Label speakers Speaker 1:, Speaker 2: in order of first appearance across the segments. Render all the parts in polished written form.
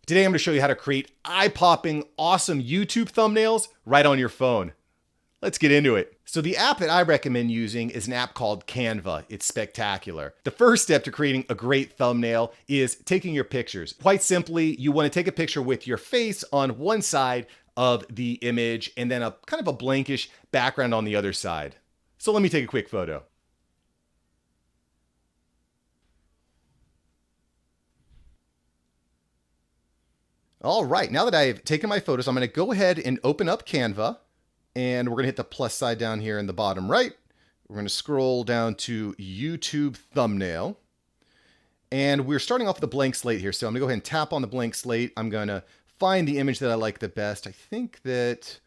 Speaker 1: Today I'm going to show you how to create eye-popping, awesome YouTube thumbnails right on your phone. Let's get into it. So the app that I recommend using is an app called Canva. It's spectacular. The first step to creating a great thumbnail is taking your pictures. Quite simply, you want to take a picture with your face on one side of the image and then a kind of a blankish background on the other side. So let me take a quick photo. All right, now that I've taken my photos, I'm going to go ahead and open up Canva, and we're going to hit the plus side down here in the bottom right. We're going to scroll down to YouTube thumbnail, and we're starting off with a blank slate here. So I'm going to go ahead and tap on the blank slate. I'm going to find the image that I like the best. I think that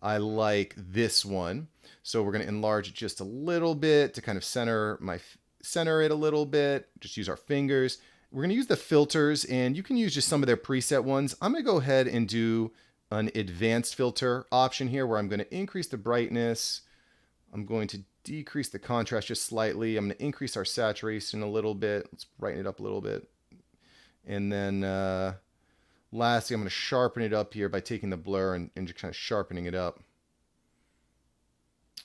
Speaker 1: I like this one. So we're going to enlarge it just a little bit to kind of center it a little bit. Just use our fingers. We're going to use the filters, and you can use just some of their preset ones. I'm going to go ahead and do an advanced filter option here where I'm going to increase the brightness. I'm going to decrease the contrast just slightly. I'm going to increase our saturation a little bit. Let's brighten it up a little bit. And then lastly, I'm going to sharpen it up here by taking the blur and just kind of sharpening it up.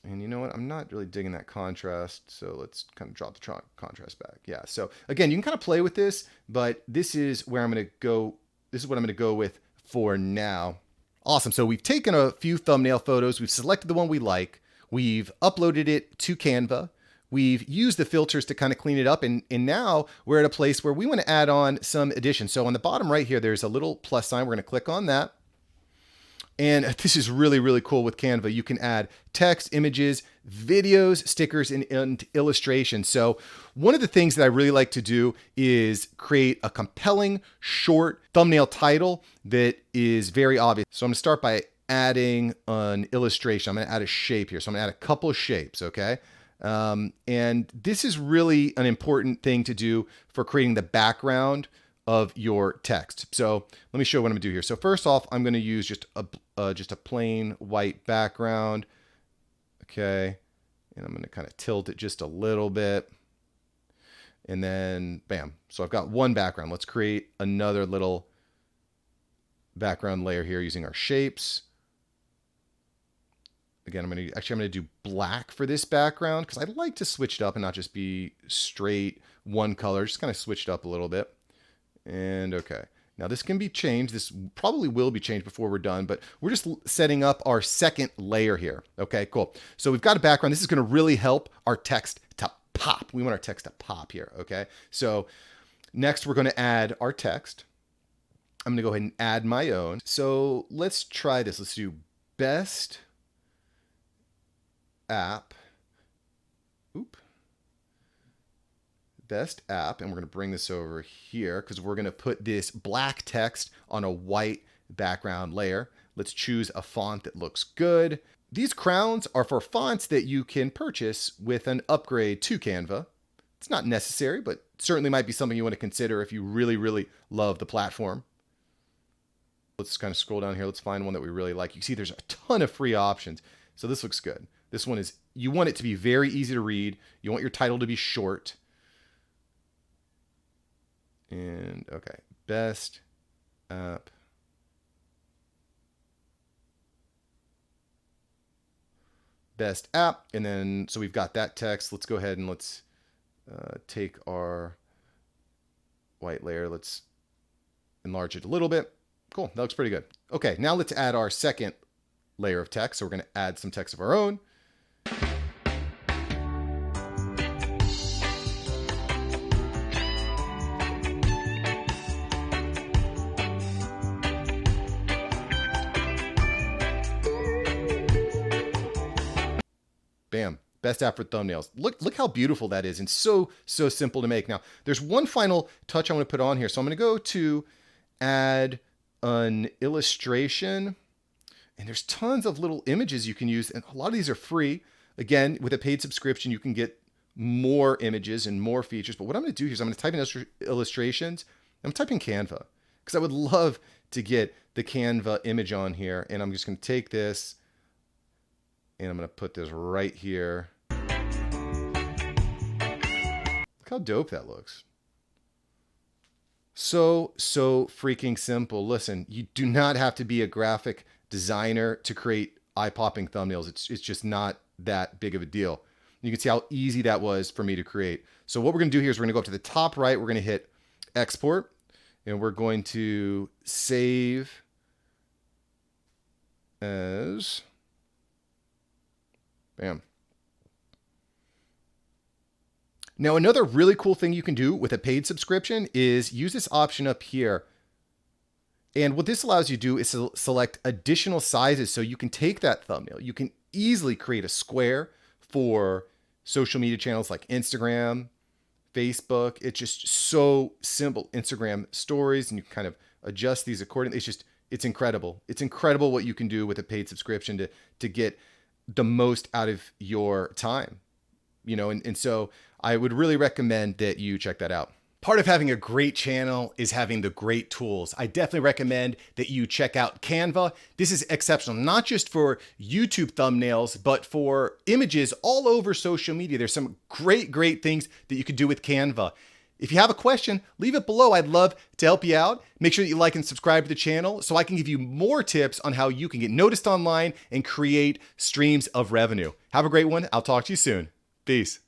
Speaker 1: And you know what? I'm not really digging that contrast, so let's kind of drop the contrast back. Yeah, so again, you can kind of play with this, but this is where I'm going to go. This is what I'm going to go with for now. Awesome. So we've taken a few thumbnail photos. We've selected the one we like. We've uploaded it to Canva. We've used the filters to kind of clean it up. And now we're at a place where we want to add on some additions. So on the bottom right here, there's a little plus sign. We're going to click on that. And this is really, really cool with Canva. You can add text, images, videos, stickers, and illustrations. So one of the things that I really like to do is create a compelling, short thumbnail title that is very obvious. So I'm going to start by adding an illustration. I'm going to add a shape here. So I'm going to add a couple of shapes, okay? And this is really an important thing to do for creating the background of your text. So let me show you what I'm gonna do here. So first off, I'm gonna use just a plain white background. Okay, and I'm gonna kind of tilt it just a little bit. And then bam. So I've got one background. Let's create another little background layer here using our shapes. Again, I'm gonna do black for this background because I like to switch it up and not just be straight one color, just kind of switched up a little bit. And okay, now this can be changed. This probably will be changed before we're done, but we're just setting up our second layer here. Okay, cool. So we've got a background. This is going to really help our text to pop. We want our text to pop here. Okay, so next we're going to add our text. I'm going to go ahead and add my own. So let's try this. Let's do best app. Best app, and we're going to bring this over here because we're going to put this black text on a white background layer. Let's choose a font that looks good. These crowns are for fonts that you can purchase with an upgrade to Canva. It's not necessary, but certainly might be something you want to consider if you really, really love the platform. Let's kind of scroll down here. Let's find one that we really like. You see there's a ton of free options. So this looks good. This one is, you want it to be very easy to read. You want your title to be short. And okay, best app. Best app. And then, so we've got that text. Let's go ahead and let's take our white layer. Let's enlarge it a little bit. Cool, that looks pretty good. Okay, now let's add our second layer of text. So we're going to add some text of our own. Bam. Best app for thumbnails. Look how beautiful that is, and so simple to make. Now, there's one final touch I want to put on here. So I'm going to go to add an illustration, and there's tons of little images you can use, and a lot of these are free. Again, with a paid subscription, you can get more images and more features. But what I'm going to do here is I'm going to type in illustrations. I'm typing Canva because I would love to get the Canva image on here, and I'm just going to take this. And I'm going to put this right here. Look how dope that looks. So freaking simple. Listen, you do not have to be a graphic designer to create eye-popping thumbnails. It's just not that big of a deal. You can see how easy that was for me to create. So what we're going to do here is we're going to go up to the top right. We're going to hit export, and we're going to save as, bam. Now, another really cool thing you can do with a paid subscription is use this option up here. And what this allows you to do is select additional sizes. So you can take that thumbnail. You can easily create a square for social media channels like Instagram, Facebook. It's just so simple. Instagram stories, and you can kind of adjust these accordingly. It's incredible. It's incredible what you can do with a paid subscription to get the most out of your time. And so I would really recommend that you check that out. Part of having a great channel is having the great tools. I definitely recommend that you check out Canva. This is exceptional, not just for YouTube thumbnails, but for images all over social media. There's some great things that you could do with Canva. If you have a question, leave it below. I'd love to help you out. Make sure that you like and subscribe to the channel so I can give you more tips on how you can get noticed online and create streams of revenue. Have a great one. I'll talk to you soon. Peace.